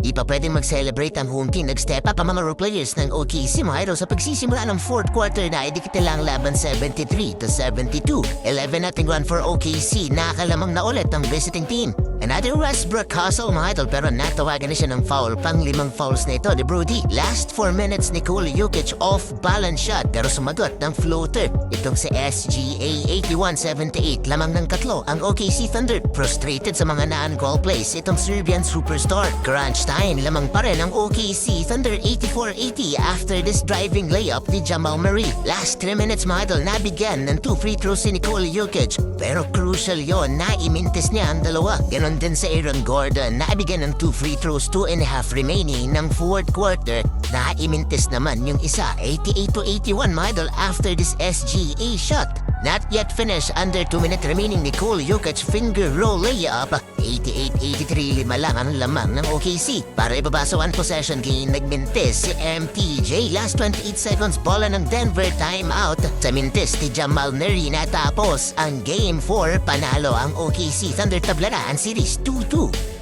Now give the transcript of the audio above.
Di pa pwedeng mag-celebrate ang home team. Nag-step up ang mga role players ng OKC mga idol. Sa pagsisimula ng fourth quarter na idikit lang laban 73-72. 11-0 run for OKC. Nakalamang na ulit ang visiting team. Another Westbrook hustle mga idol pero natawagan na siya ng foul. Pang-limang fouls na ito ni Brody. Last 4 minutes Nikola Jokic off-balance shot pero sumagot ng floater. Itong si SGA 81-78 lamang ng katlo. Ang OKC Thunder frustrated sa mga non-call plays. Itong Serbian superstar. Crunch time lamang pa rin ang OKC Thunder 84-80 after this driving layup ni Jamal Murray. Last 3 minutes mga idol nabigyan ng 2 free throws si Nikola Jokic. Pero crucial yon na imintis niya ang dalawa. Ganon din sa Aaron Gordon, naibigyan ng 2 free throws, 2.5 remaining ng fourth quarter. Naimintis naman yung isa, 88-81 mga idol after this SGA shot. Not yet finished, under 2 minutes remaining Nikola Jokic finger roll layup. 88-83, 5 lang ang lamang ng OKC. Para ibaba sa 1 possession game, nagmintis si MTJ. Last 28 seconds, bola ng Denver timeout. Sa mintis ni Jamal Murray natapos ang Game 4. Panalo ang OKC Thunder, tabla na ang series 2-2.